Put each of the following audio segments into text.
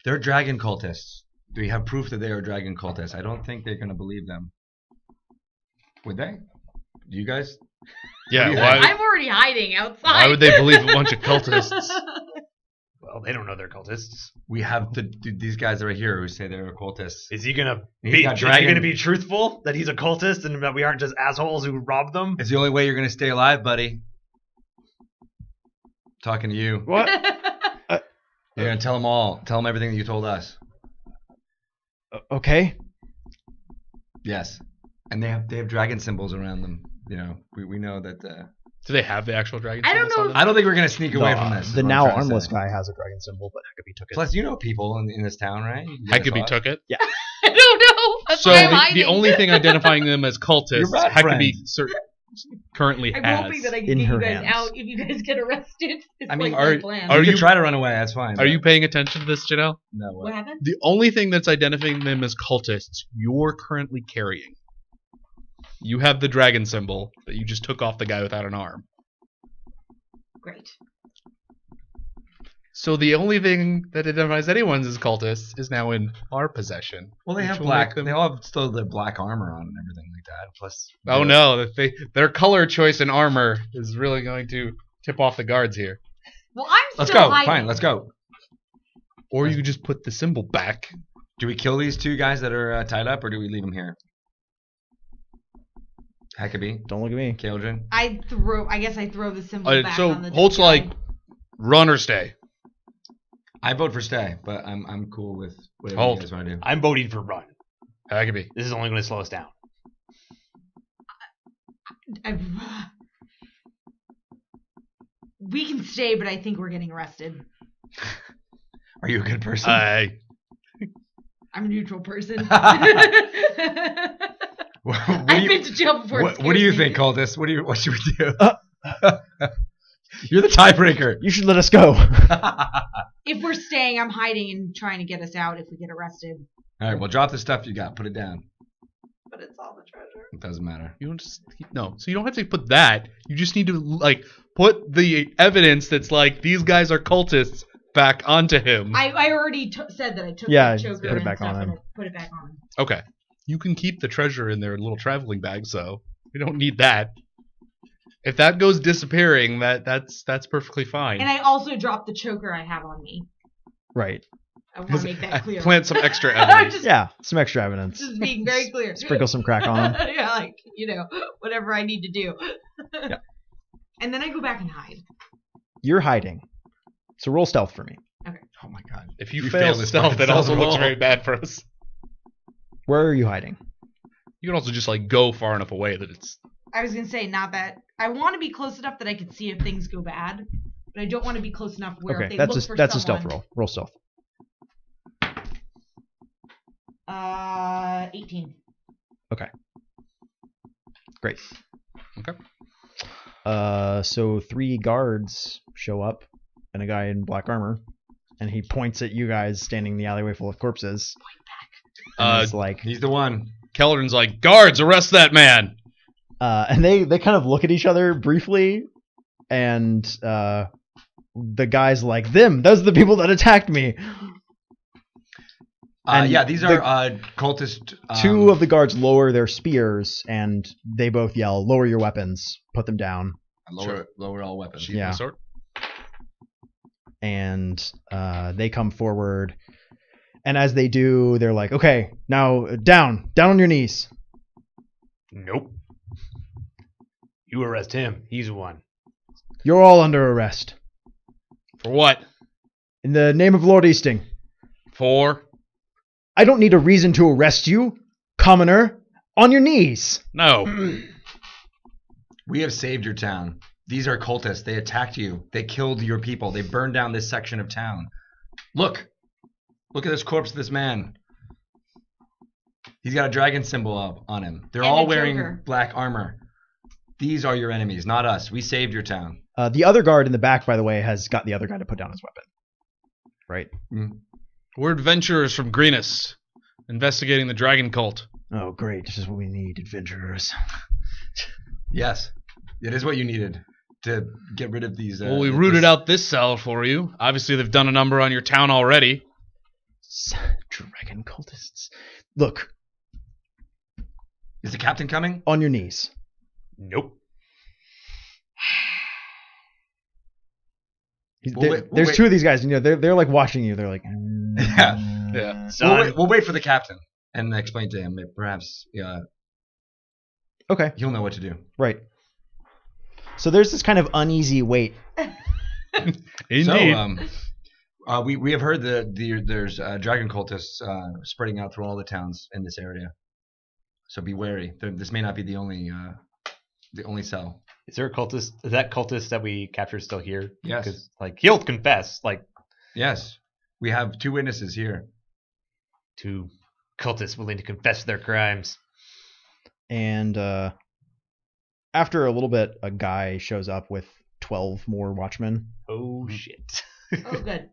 They're dragon cultists. Do we have proof that they are dragon cultists? I don't think they're going to believe them. Would they? Do you guys? Yeah, I'm already hiding outside. Why would they believe a bunch of cultists? Well, they don't know they're cultists. We have these guys right here who say they're cultists. Is he gonna be truthful that he's a cultist and that we aren't just assholes who robbed them? It's the only way you're going to stay alive, buddy. Talking to you. What? You're going to tell them all. Tell them everything that you told us. Okay. Yes. And they have dragon symbols around them. You know, we know that. Do they have the actual dragon I don't symbols know. on I don't think we're going to sneak away from this. The now armless guy has a dragon symbol, but Hekabe took it. Plus, you know people in this town, right? Hekabe took it? Yeah. I don't know. That's So why I'm hiding. the only thing identifying them as cultists, You're Hekabe currently I'm has. hoping that I can in get her you guys hands. out if you guys get arrested. It's I mean, like my plan. are you you- can try to run away. That's fine. Are you paying attention to this, Janelle? No. What happened? The only thing that's identifying them as cultists you're currently carrying. You have the dragon symbol that you just took off the guy without an arm. Great. So the only thing that identifies anyone as cultists is now in our possession. Well, they which have will black. make them- They all have still the black armor on and everything like that. Plus. Oh no, their color choice in armor is really going to tip off the guards here. Well, I'm Let's still go. hiding. Fine. Let's go. Or you could just put the symbol back. Do we kill these two guys that are tied up, or do we leave them here? Hekabe, Don't look at me. Caledryn. I guess I throw the symbol back So on the Hoult's guy. like, run or stay. I vote for stay, but I'm cool with whatever Hoult. you guys want to do. I'm voting for run. Hekabe. This is only going to slow us down. We can stay, but I think we're getting arrested. Are you a good person? I'm a neutral person. What I've been to jail before. What do you think, cultist? What should we do? You're the tiebreaker. You should let us go. If we're staying, I'm hiding and trying to get us out if we get arrested. All right, well, drop the stuff you got. Put it down. But it's all the treasure. It doesn't matter. You don't just no. So you don't have to put that. You just need to like put the evidence that's like these guys are cultists back onto him. I already said that I took Yeah, the choker put it and back stuff on him. and I put it back on him. Okay. You can keep the treasure in their little traveling bag, so we don't need that. If that goes disappearing, that's perfectly fine. And I also dropped the choker I have on me. Right. I want to make that clear. Plant some extra I'm evidence. just, Yeah, some extra evidence. just being very clear. Sprinkle some crack on them. Yeah, like, whatever I need to do. Yeah. And then I go back and hide. You're hiding. So roll stealth for me. Oh my god. If you You fail fail this stealth, fucking that also stealth looks roll. very bad for us. Where are you hiding? You can also just like go far enough away that it's. I was going to say, not that. I want to be close enough that I can see if things go bad. But I don't want to be close enough where if Okay, they that's look a for that's a someone, stealth roll. Roll stealth. 18. Great. Okay. So 3 guards show up and a guy in black armor, and he points at you guys standing in the alleyway full of corpses. And he's like, He's the one. Caledryn's like, guards, arrest that man. and they kind of look at each other briefly, and the guy's like, those are the people that attacked me. And Yeah, these are cultist. 2 of the guards lower their spears, and they both yell, "Lower your weapons! Put them down!" Lower all weapons. Sheath Yeah. my sword. And they come forward, and as they do, they're like, "Okay, now down on your knees." Nope. You arrest him. He's the one. You're all under arrest For what? in the name of Lord Easting. For I don't need a reason to arrest you, commoner. On your knees. no. We have saved your town. These are cultists. They attacked you. They killed your people. They burned down this section of town. Look at this corpse of this man. He's got a dragon symbol up on him. They're And all a wearing choker. black armor. These are your enemies, not us. We saved your town. The other guard in the back, by the way, has got the other guy to put down his weapon. Right? We're adventurers from Greenest, investigating the dragon cult. Oh, great. This is what we need, adventurers. Yes, it is what you needed to get rid of these. Well, we rooted out this cell for you. Obviously, they've done a number on your town already. Dragon cultists. Look, Is the captain coming? on your knees. Nope. There's two of these guys, and they're like watching you. They're like, Yeah. Son, We'll wait for the captain and explain to him. Perhaps okay, he'll know what to do. right. So there's this kind of uneasy wait. Indeed. So, we have heard that there's dragon cultists spreading out through all the towns in this area. So be wary. This may not be the only cell. is there a cultist? Is that cultist that we captured still here? Yes. Because he'll confess. Yes, we have 2 witnesses here. 2 cultists willing to confess their crimes. And after a little bit, a guy shows up with 12 more watchmen. Oh shit. Oh, good.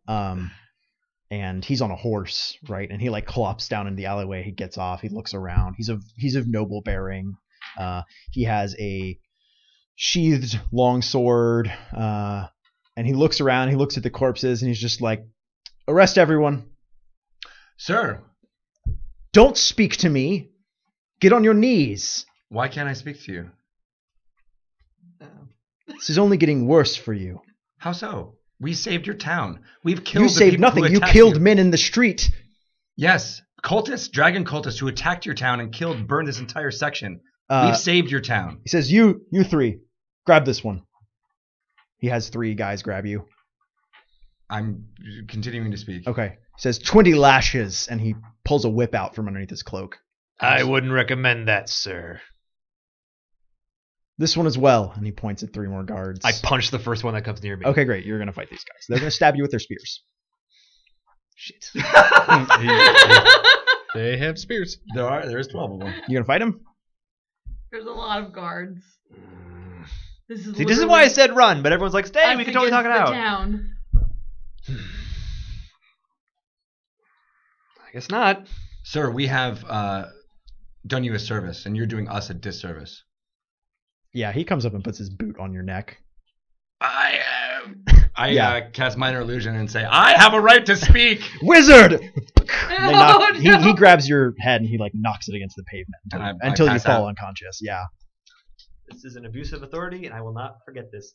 And he's on a horse, right? And he like clops down in the alleyway. He gets off. He looks around. He's of noble bearing. He has a sheathed longsword. And he looks around. He looks at the corpses, and he's just like, "Arrest everyone! Sir, Don't speak to me. Get on your knees. why can't I speak to you? This is only getting worse for you. How so? We saved your town. We've killed You the saved people nothing. who You attacked killed men in the street. Yes, cultists, dragon cultists who attacked your town and burned this entire section. Uh, We've saved your town. He says, you 3, grab this one. He has 3 guys grab you. I'm continuing to speak. Okay. He says 20 lashes, and he pulls a whip out from underneath his cloak. I wouldn't recommend that, sir. This one as well, and he points at 3 more guards. I punch the first one that comes near me. Okay, great. You're gonna fight these guys. They're gonna stab you with their spears. Shit. They have spears. There is 12 of them. You gonna fight him? There's a lot of guards. This is See, this is why I said run, but everyone's like, stay, we can totally talk it out. Town. I guess not. Sir, we have done you a service, and you're doing us a disservice. Yeah. He comes up and puts his boot on your neck. I cast minor illusion and say, I have a right to speak. Wizard! No. He grabs your head and he like knocks it against the pavement until you pass fall out. unconscious. Yeah. This is an abuse of authority, and I will not forget this.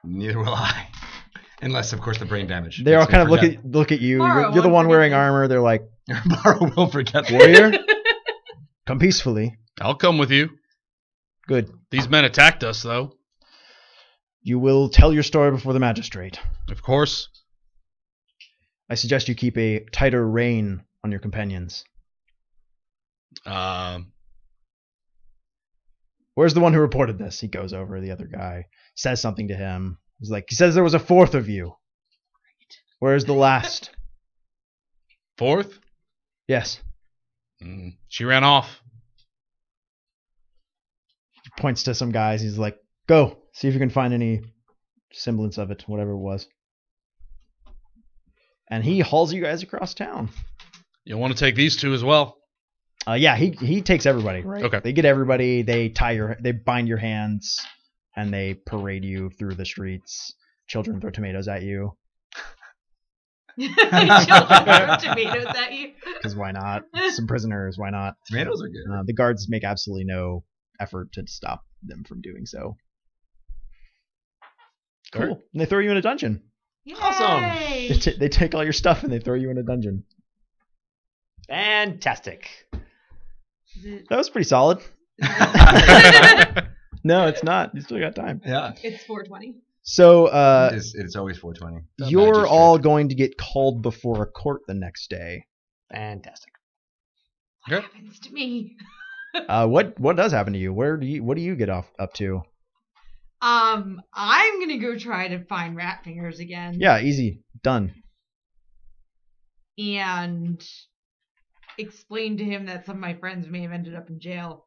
Neither will I. Unless, of course, the brain damage. They all makes me kind of forget. look at you. Maro You're the won't one forget wearing this. armor. They're like, Maro will forget. warrior, come peacefully. I'll come with you. Good. These men attacked us, though. You will tell your story before the magistrate. Of course. I suggest you keep a tighter rein on your companions. Where's the one who reported this? He goes over to the other guy, says something to him. He says there was a 4th of you. Where's the last? 4th? Yes. She ran off. He points to some guys. He's like, go. See if you can find any semblance of it, whatever it was. And he hauls you guys across town. You'll want to take these 2 as well. Yeah, he takes everybody, right? Okay. They get everybody, they bind your hands, and they parade you through the streets. Children throw tomatoes at you. Children throw tomatoes at you. Because why not? Some prisoners, why not? Tomatoes are good. The guards make absolutely no effort to stop them from doing so. Cool. Alright. And they throw you in a dungeon. Awesome. Yay! They take all your stuff and they throw you in a dungeon. Fantastic. Is it- That was pretty solid. No, it's not. You still got time. Yeah. It's 4:20. So It's always 420. you're all going to get called before a court the next day. Fantastic. What happens to me? What does happen to you? What do you get up to? I'm gonna go try to find Rat Fingers again. Yeah, easy. Done. And explain to him that some of my friends may have ended up in jail.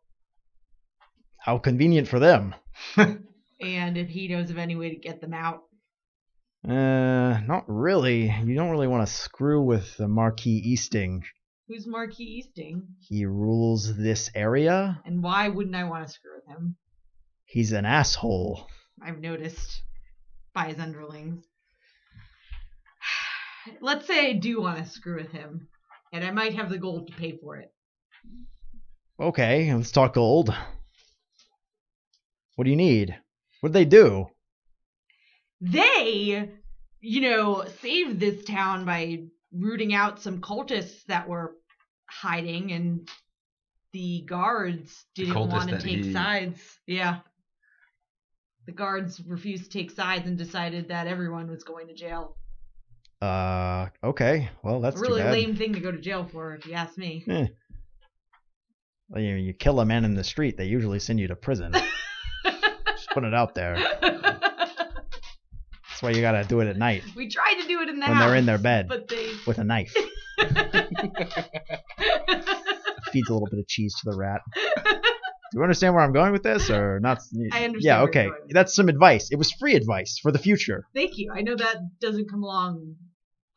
How convenient for them. And if he knows of any way to get them out. Not really. You don't really want to screw with the Marquis Easting. Who's Marquis Easting? He rules this area. And why wouldn't I want to screw with him? He's an asshole. I've noticed by his underlings. let's say I do want to screw with him, and I might have the gold to pay for it. Okay, let's talk gold. What do you need? What'd they do? They, saved this town by rooting out some cultists that were hiding, and the guards didn't want to take sides. Yeah. The guards refused to take sides and decided that everyone was going to jail. Okay. Well, that's a really too bad. lame thing to go to jail for, if you ask me. Well, you kill a man in the street, they usually send you to prison. Just putting it out there. That's why you gotta do it at night. We tried to do it in the when house. They're in their bed. But they... With a knife. Feeds a little bit of cheese to the rat. Do you understand where I'm going with this, or not? I understand. Yeah, okay. That's some advice. It was free advice for the future. Thank you. I know that doesn't come along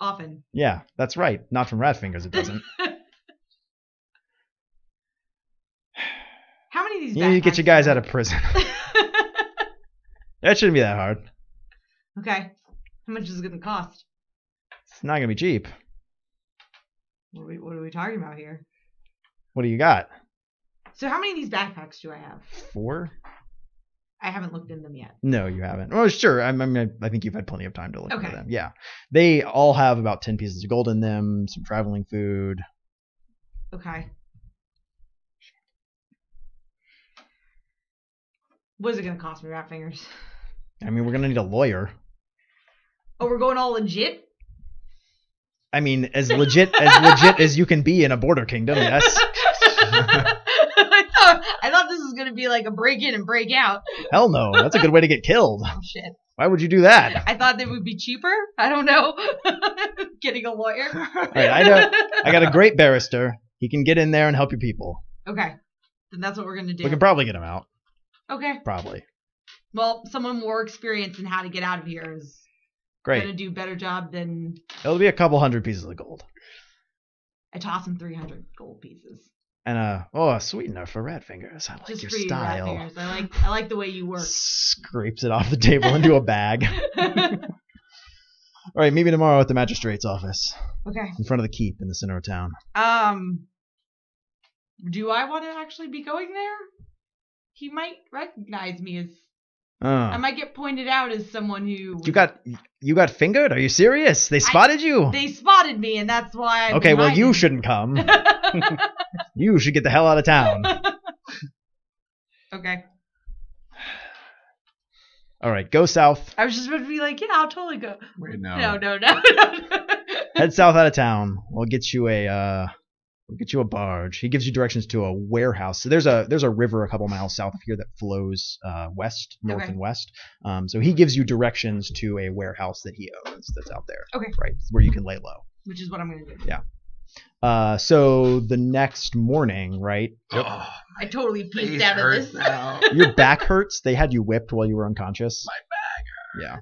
often. Yeah, that's right. Not from rat fingers, it doesn't. How many of these? You need to get you guys out of prison. That shouldn't be that hard. Okay. How much is it going to cost? It's not gonna be cheap. What are we talking about here? What do you got? So how many of these backpacks do I have? 4? I haven't looked in them yet. No, you haven't. Well, sure. I think you've had plenty of time to look into Okay. them. Yeah. They all have about 10 pieces of gold in them, some traveling food. Okay. What is it going to cost me, rat fingers? I mean, we're going to need a lawyer. Oh, we're going all legit? I mean, as legit as you can be in a border kingdom, yes. I thought this was going to be like a break in and break out. Hell no. That's a good way to get killed. Oh, shit. Why would you do that? I thought they would be cheaper. I don't know. Getting a lawyer. All right, I got a great barrister. He can get in there and help your people. Okay. Then that's what we're going to do. We can probably get him out. Okay. Probably. Well, someone more experienced in how to get out of here is Great. going to do a better job than... It'll be a couple hundred pieces of gold. I toss him 300 gold pieces. And a sweetener for rat fingers. I like Just your for you, rat style. fingers. I like the way you work. Scrapes it off the table into a bag. All right, meet me tomorrow at the magistrate's office. Okay. In front of the keep in the center of town. Do I want to actually be going there? He might recognize me as... Oh. I might get pointed out as someone who... You got fingered? Are you serious? They spotted you? They spotted me, and that's why I'm Okay, well, you shouldn't come. You should get the hell out of town. Okay. All right, go south. I was just about to be like, yeah, I'll totally go. Wait, no. No. Head south out of town. We'll get you a barge. He gives you directions to a warehouse. So there's a river a couple miles south of here that flows north and west. So he gives you directions to a warehouse that he owns that's out there. Okay. Right, where you can lay low. Which is what I'm going to do. Yeah. So the next morning, right? Yep. I totally peeked out of this. Now. Your back hurts. They had you whipped while you were unconscious. My back hurts. Yeah.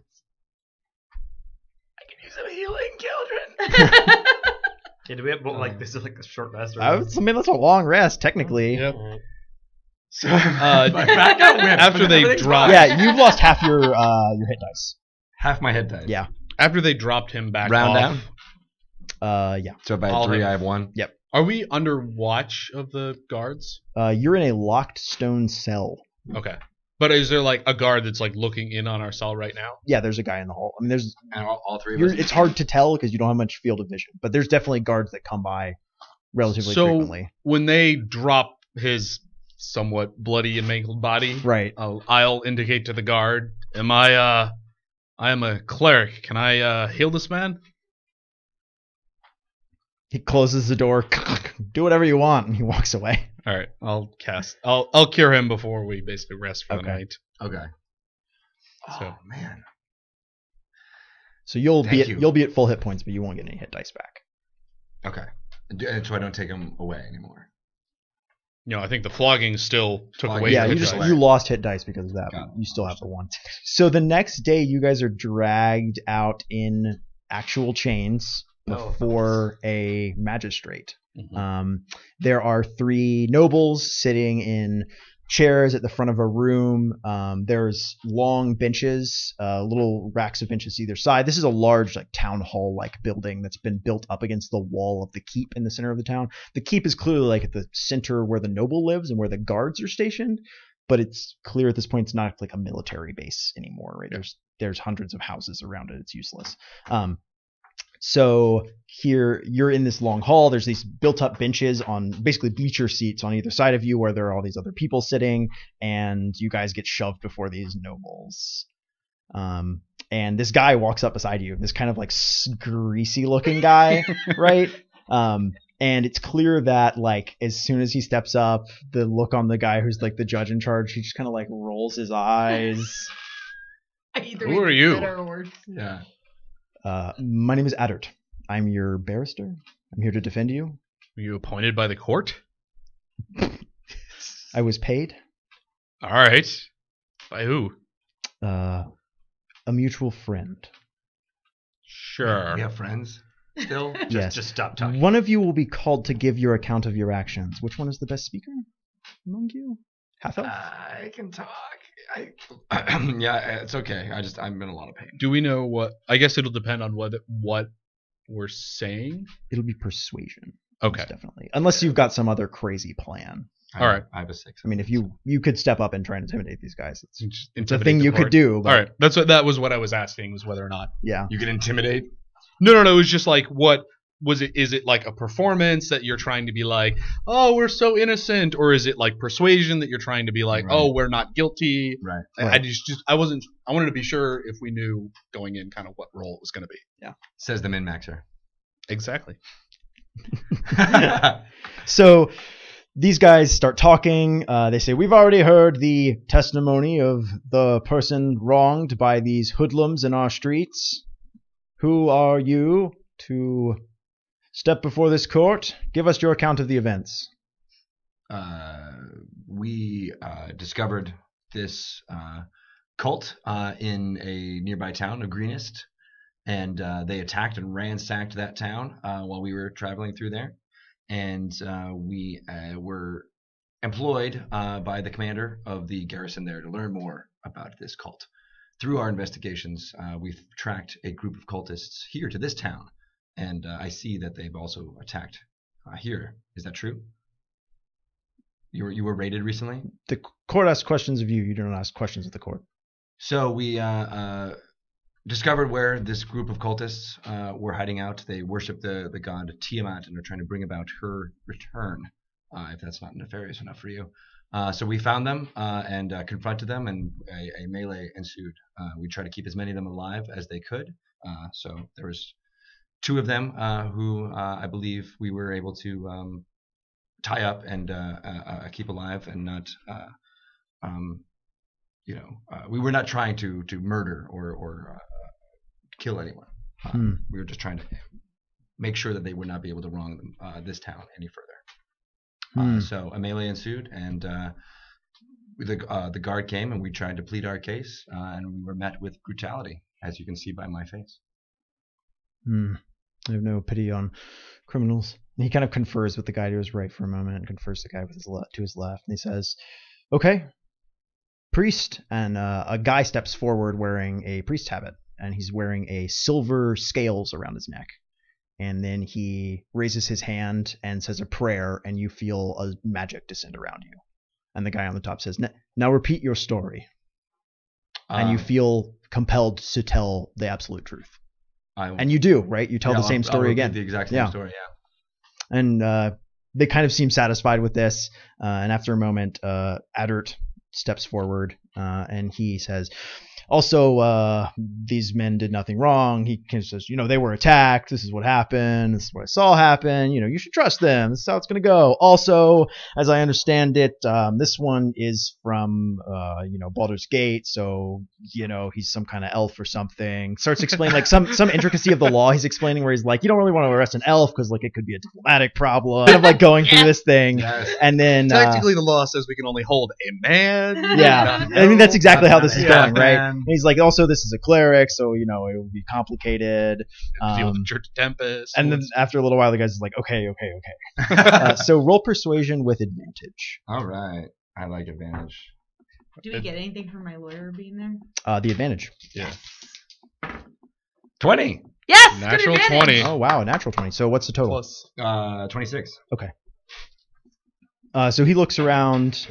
I can use some healing, children. Yeah, do we have this is like a short rest? Or I mean, that's a long rest, technically. Yep. So my back got whipped. After they Everything's dropped- fine. Yeah, you've lost half your hit dice. Half my head died. Yeah. After they dropped him back Round off, down. Yeah. So if I had I'll 3, have- I have 1. Yep. Are we under watch of the guards? You're in a locked stone cell. Okay. But is there like a guard that's like looking in on our cell right now? Yeah, there's a guy in the hall. I mean, there's. And all 3 of us. It's hard to tell because you don't have much field of vision, but there's definitely guards that come by relatively frequently. When they drop his somewhat bloody and mangled body, Right. I'll indicate to the guard, I am a cleric. Can I heal this man? He closes the door. Do whatever you want, and he walks away. All right, I'll cure him before we basically rest for the Okay. night. Okay. So- Oh man. So you'll Thank be you. at full hit points, but you won't get any hit dice back. Okay. And so I don't take them away anymore. You know, I think the flogging still took Flogging, away. Yeah, your you hit just dice. you lost hit dice because of that. Got it. You still have the one. So the next day, you guys are dragged out in actual chains before a magistrate. Mhm. There are 3 nobles sitting in chairs at the front of a room. There's long benches, little racks of benches either side. This is a large like town hall like building that's been built up against the wall of the keep in the center of the town. The keep is clearly like at the center where the noble lives and where the guards are stationed, but it's clear at this point it's not like a military base anymore, right? There's hundreds of houses around it. It's useless. So here you're in this long hall. There's these built-up benches on basically bleacher seats on either side of you where there are all these other people sitting, and you guys get shoved before these nobles. And this guy walks up beside you, this kind of like greasy-looking guy, right? And it's clear that like as soon as he steps up, the look on the guy who's like the judge in charge, he just kind of like rolls his eyes. Who are you? Yeah. My name is Adert. I'm your barrister. I'm here to defend you. Were you appointed by the court? I was paid. All right. By who? A mutual friend. Sure. We have friends still? Yes. Just stop talking. One of you will be called to give your account of your actions. Which one is the best speaker among you? Half elf? I can talk. Yeah, it's okay. I'm in a lot of pain. Do we know what? I guess it'll depend on what we're saying. It'll be persuasion. Okay. Definitely. Unless you've got some other crazy plan. All right. I have a 6. I mean, if you could step up and try and intimidate these guys, it's a Intimidate thing the you court. could do. But, All right. That was what I was asking, was whether or not. Yeah. You can intimidate? No. It was just like, what was it? Is it like a performance that you're trying to be like, oh, we're so innocent, or is it like persuasion that you're trying to be like, Right. oh, we're not guilty? Right. I wanted to be sure if we knew going in kind of what role it was going to be. Yeah. Says the min-maxer. Exactly. So these guys start talking. They say, we've already heard the testimony of the person wronged by these hoodlums in our streets. Who are you to step before this court? Give us your account of the events. We discovered this cult in a nearby town of Greenest, and they attacked and ransacked that town while we were traveling through there. And we were employed by the commander of the garrison there to learn more about this cult. Through our investigations, we've tracked a group of cultists here to this town, and I see that they've also attacked here. Is that true? You were raided recently? The court asks questions of you. You do not ask questions of the court. So we discovered where this group of cultists were hiding out. They worship the god Tiamat and are trying to bring about her return, if that's not nefarious enough for you. So we found them and confronted them, and a melee ensued. We tried to keep as many of them alive as they could. So there was 2 of them who I believe we were able to tie up and keep alive, and not, we were not trying to murder or kill anyone. We were just trying to make sure that they would not be able to wrong them, this town any further. So a melee ensued, and the guard came, and we tried to plead our case, and we were met with brutality, as you can see by my face. I have no pity on criminals. And he kind of confers with the guy to his right for a moment, and confers the guy with to his left, and he says, "Okay, priest." And a guy steps forward wearing a priest habit, and he's wearing a silver scales around his neck. And then he raises his hand and says a prayer, and you feel a magic descend around you. And the guy on the top says, "Now repeat your story." And you feel compelled to tell the absolute truth. And you do, right? You tell the same story again. The exact same story, yeah. And they kind of seem satisfied with this. And after a moment, Adert steps forward and he says, also, these men did nothing wrong. He says, they were attacked. This is what happened. This is what I saw happen. You should trust them. This is how it's going to go. Also, as I understand it, this one is from, Baldur's Gate. So, he's some kind of elf or something. Starts explaining like some intricacy of the law. He's explaining where he's like, you don't really want to arrest an elf because like it could be a diplomatic problem. Kind of like going through this thing. Yes. And then technically the law says we can only hold a man. Yeah. I think that's exactly how this is going, right? Man. And he's like, also, this is a cleric, so, it will be complicated. Deal with the Church of Tempest. And then after a little while, the guy's like, okay. So roll persuasion with advantage. All right. I like advantage. Do we get anything for my lawyer being there? The advantage. Yeah. 20. Yes. Natural good advantage. 20. Oh wow, a natural 20. So what's the total? Plus. 26. So he looks around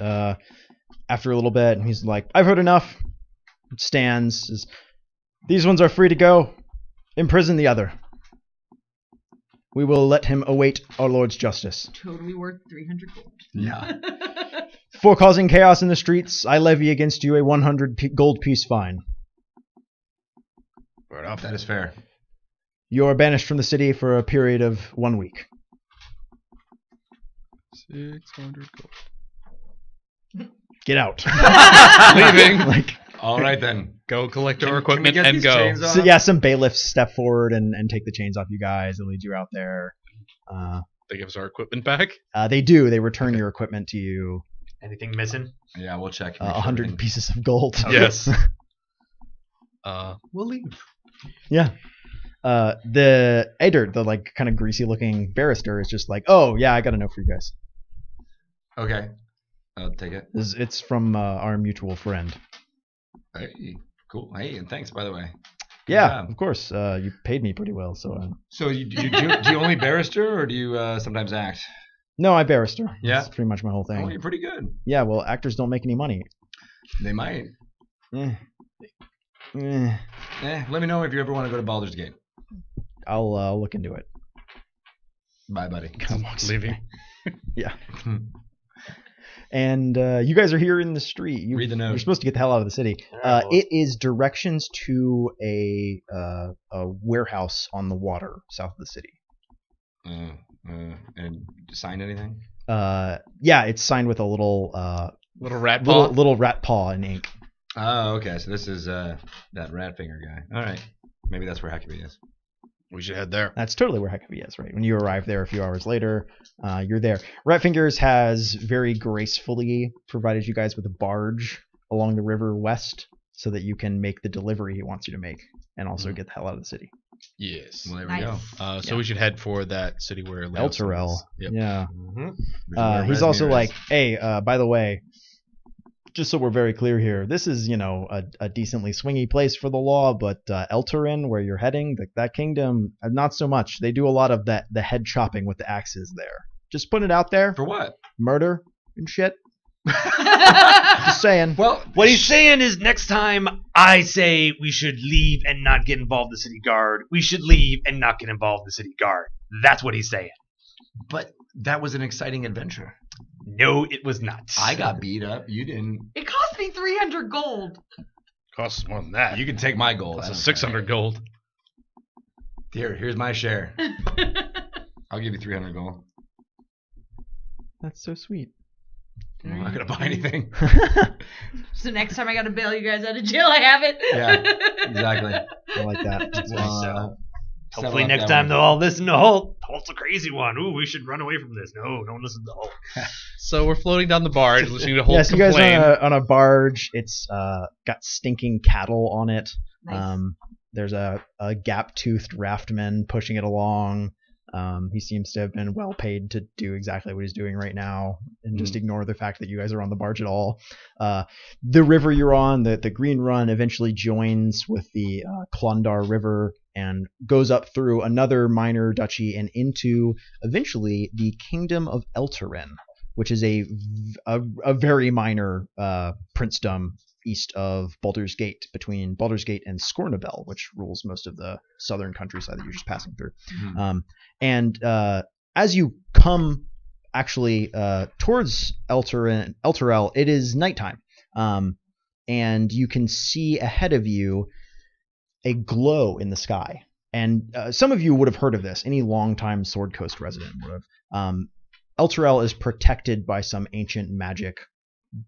after a little bit, and he's like, "I've heard enough." Stands. Says, "These ones are free to go. Imprison the other. We will let him await our Lord's justice. Totally worth 300 gold. Yeah. For causing chaos in the streets, I levy against you a 100 gold piece fine. Fair enough. That is fair. You are banished from the city for a period of 1 week." 600 gold. Get out. Leaving. Like, All right then. Go collect Can our we equipment get and these go. chains off? so yeah, some bailiffs step forward and take the chains off you guys and lead you out there. They give us our equipment back. They do. They return your equipment to you. Anything missing? Yeah, we'll check. 100 pieces of gold. Yes. We'll leave. Yeah. The Eder, the like kind of greasy looking barrister, is just like, "Oh yeah, I got a note for you guys. Okay. I'll take it. It's from our mutual friend." Hey, cool. Hey, and thanks, by the way. Good Yeah, job. of course. You paid me pretty well, so. So do you only barrister, or do you sometimes act? No, I barrister. Yeah? That's pretty much my whole thing. Oh, you're pretty good. Yeah, well, actors don't make any money. They might. Eh. Let me know if you ever want to go to Baldur's Gate. I'll look into it. Bye, buddy. Kind of walks Leaving. away. Yeah. And you guys are here in the street. Read the note. You're supposed to get the hell out of the city. It is directions to a warehouse on the water south of the city. And sign anything? Yeah, it's signed with a little Little rat paw. little rat paw in ink. Oh, okay. So this is that rat finger guy. All right. Maybe that's where Hekabe is. We should head there. That's totally where Hekabe is, right? When you arrive there a few hours later, you're there. Ratfingers has very gracefully provided you guys with a barge along the river west so that you can make the delivery he wants you to make and also get the hell out of the city. Yes. Well, there Nice. we go. So we should head for that city where Leo's Elturel. is. Yep. Yeah. Mm-hmm. He's also like, "Hey, by the way, just so we're very clear here, this is, a decently swingy place for the law, but Elturel, where you're heading, that kingdom, not so much. They do a lot of the head chopping with the axes there. Just putting it out there. For what? Murder and shit. Just saying. Well, What he's saying is next time I say we should leave and not get involved in the city guard, we should leave and not get involved in the city guard. That's what he's saying. but that was an exciting adventure. No, it was not. I got beat up. You didn't. It cost me 300 gold. Costs more than that. You can take my gold. That's I a don't 600 gold. care. Here's my share. I'll give you 300 gold. That's so sweet. I'm not gonna buy anything. So next time I gotta bail you guys out of jail, I have it. Yeah, exactly. I like that. Hopefully next time they'll all listen to Hoult. Hoult's a crazy one. Ooh, we should run away from this. No, don't listen to Hoult. So we're floating down the barge, listening to Hoult Yes, you guys complain. are on a barge. It's got stinking cattle on it. Nice. There's a gap-toothed raftman pushing it along. He seems to have been well paid to do exactly what he's doing right now and just ignore the fact that you guys are on the barge at all. The river you're on, the Green Run, eventually joins with the Clondar River and goes up through another minor duchy and into eventually the Kingdom of Elturel, which is a very minor princedom east of Baldur's Gate, between Baldur's Gate and Scornabel, which rules most of the southern countryside that you're just passing through. And as you come actually towards Elturel, it is nighttime, and you can see ahead of you a glow in the sky. And some of you would have heard of this. Any longtime Sword Coast resident would have. Elturel is protected by some ancient magic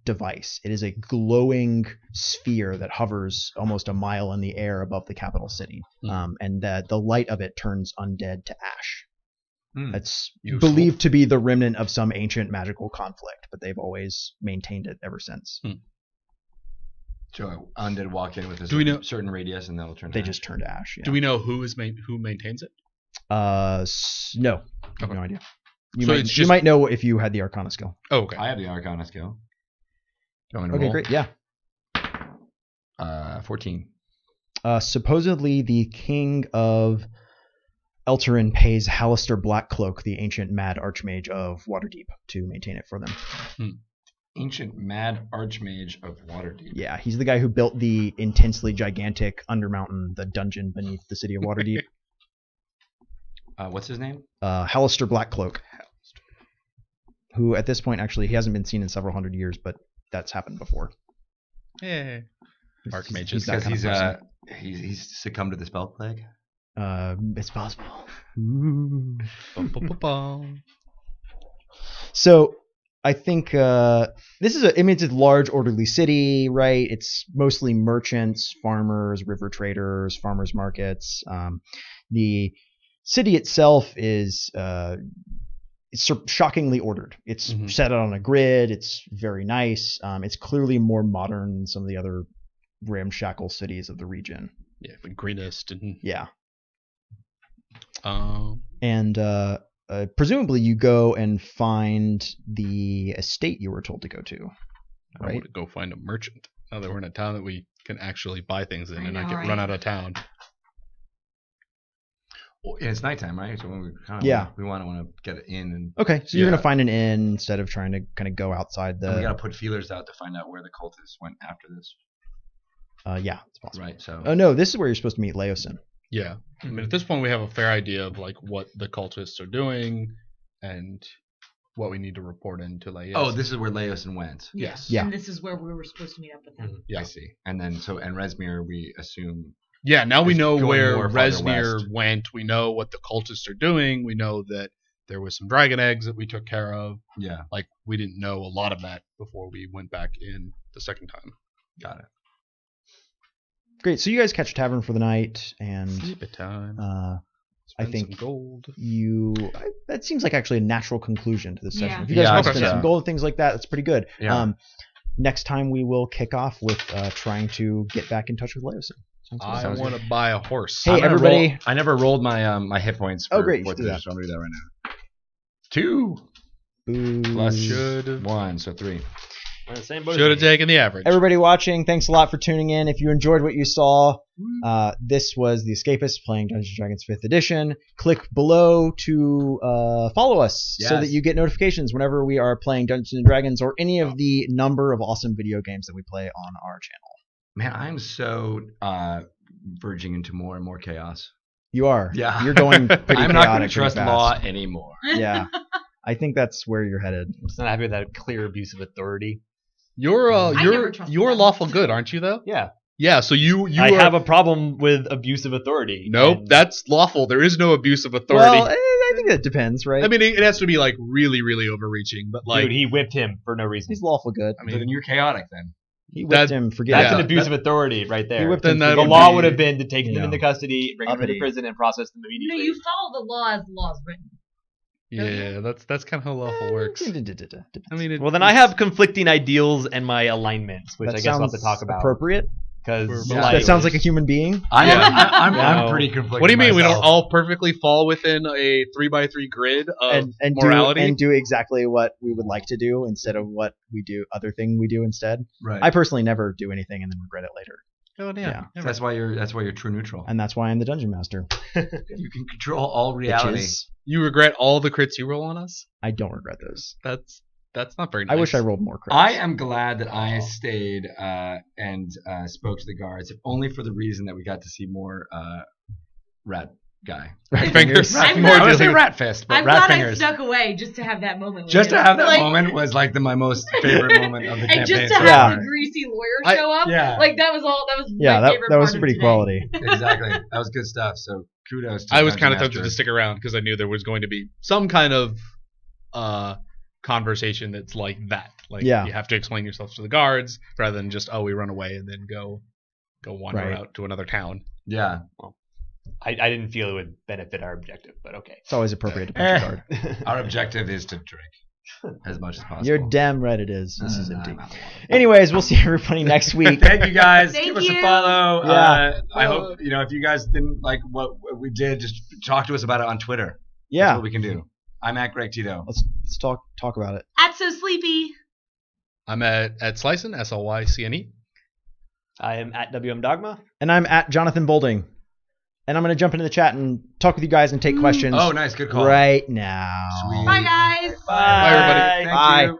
device. It is a glowing sphere that hovers almost a mile in the air above the capital city, and the light of it turns undead to ash. It's believed to be the remnant of some ancient magical conflict, but they've always maintained it ever since. So undead walk in with a Do we know- certain radius and they'll turn. They to just turn to ash. Yeah. Do we know who maintains it? No. I have no idea. So it's You just- might know if you had the Arcana skill. Oh, okay. I have the Arcana skill. You want me to Okay, roll? great. Yeah. 14. Supposedly, the king of Elturel pays Hallister Blackcloak, the ancient mad archmage of Waterdeep, to maintain it for them. Ancient mad archmage of Waterdeep. Yeah, he's the guy who built the intensely gigantic Undermountain, the dungeon beneath the city of Waterdeep. What's his name? Hallister Blackcloak, who at this point actually he hasn't been seen in several hundred years, but that's happened before. Yeah. Archmages. He's that Because kind of person. he's succumbed to the spell plague. It's possible. Ooh. Bum. So I think this is it's a large, orderly city, right? It's mostly merchants, farmers, river traders, farmers markets. The city itself is it's shockingly ordered. It's set out on a grid. It's very nice. It's clearly more modern than some of the other ramshackle cities of the region. Yeah, the greenest and Yeah. And presumably you go and find the estate you were told to go to. I Right? want to go find a merchant. Now that we're in a town that we can actually buy things in I and not know, get right? run out of town. Well, and it's nighttime, right? So when we we want to get it in, and Okay, so you're Yeah. gonna find an inn instead of trying to kind of go outside we the. got to put feelers out to find out where the cultists went after this. Yeah, it's possible. Right. So Oh no, this is where you're supposed to meet Leosin. Yeah. I mean, at this point, we have a fair idea of like what the cultists are doing and what we need to report into Leosin. Oh, this is where Leosin went. Yes. Yeah. And this is where we were supposed to meet up with them. Yeah. I see. And then and Resmir, we assume. Yeah, now we It's know going where more farther Resmir west. went. We know what the cultists are doing. We know that there was some dragon eggs that we took care of. Yeah. Like, we didn't know a lot of that before we went back in the second time. Got it. Great. So you guys catch a tavern for the night, and Sleep it time. I Spend think some gold. that seems like actually a natural conclusion to this session. Yeah. If you guys Yeah, want to okay. spend some Yeah. gold, things like that, that's pretty good. Yeah. Next time we will kick off with trying to get back in touch with Leosin. Sounds good. I Sounds want to buy a horse. Hey, I'm gonna everybody- roll- I never rolled my my hit points. For Oh, great, you fourth should do that. edition, so I'm gonna do that right now. 2 Boo. plus Should've- 1, so 3. We're in the same boat as Should have me. taken the average. Everybody watching, thanks a lot for tuning in. If you enjoyed what you saw, this was The Escapist playing Dungeons & Dragons 5th edition. Click below to follow us so Yes. that you get notifications whenever we are playing Dungeons & Dragons or any of the number of awesome video games that we play on our channel. Man, I'm so verging into more and more chaos. You are. Yeah. You're going pretty I'm not going chaotic to trust pretty law fast. anymore. Yeah. I think that's where you're headed. I'm just not happy with that clear abuse of authority. You're never trusted you're them. lawful good, aren't you though? Yeah. Yeah, so you I are, have a problem with abuse of authority. Nope, And that's lawful. There is no abuse of authority. Well, I think that depends, right? I mean, it has to be like really, really overreaching, but like dude, he whipped him for no reason. he's lawful good. I So then mean, you're chaotic then. He that- whipped him for That's getting an abuse of authority right there. He whipped Then him that for The would law be- would have been to take you them know, into custody, bring them uppity. to prison, and process them No, immediately. you follow the law as the law is written. yeah, that's kind of how lawful works. Depends. I mean, Well, then I have conflicting ideals and my alignments, which That I guess we'll have to sounds talk about. appropriate. Because Yeah. That sounds like a human being. I'm, Yeah. I'm No. pretty conflicted. What do you mean we don't myself. all perfectly fall within a 3x3 grid of and morality? do exactly what we would like to do instead of what we do other thing we do instead. Right. I personally never do anything and then regret it later. Oh, Yeah. yeah. That's why you're true neutral. And that's why I'm the dungeon master. You can control all reality. Bitches. You regret all the crits you roll on us? I don't regret those. That's not very nice. I wish I rolled more crits. I am glad that I stayed and spoke to the guards, if only for the reason that we got to see more rat guy. Rat fingers. Rat I'm fingers. I glad- would say rat fist, but I'm rat glad I fingers. stuck away just to have that moment. With Just to him. have that Like, moment was like my most favorite moment of the campaign. and just to so have Yeah. the greasy lawyer I- show up. yeah. Like that was all. That was Yeah, my that favorite was part of pretty today. quality. Exactly. That was good stuff. So kudos to I was Dungeon kind of tempted Master. to stick around because I knew there was going to be some kind of conversation that's like that. Like Yeah. you have to explain yourself to the guards rather than just we run away and then go wander Right. out to another town. Yeah. I didn't feel it would benefit our objective, but okay. It's always appropriate to punch a guard. Our objective is to drink as much as possible. You're damn right it is. This is I'm empty. out of water. Anyways, we'll see everybody next week. Thank you guys. Thank Give us a you. follow. Yeah. I hope if you guys didn't like what we did, just talk to us about it on Twitter. That's Yeah. what we can do. I'm at Greg Tito. Let's talk about it. At so sleepy. I'm at Slicen, SLYCNE. I am at WM Dogma. And I'm at Jonathan Bolding. And I'm going to jump into the chat and talk with you guys and take questions. Oh, nice. Good call. Right now. Sweet. Bye, guys. Bye, everybody. Thank you.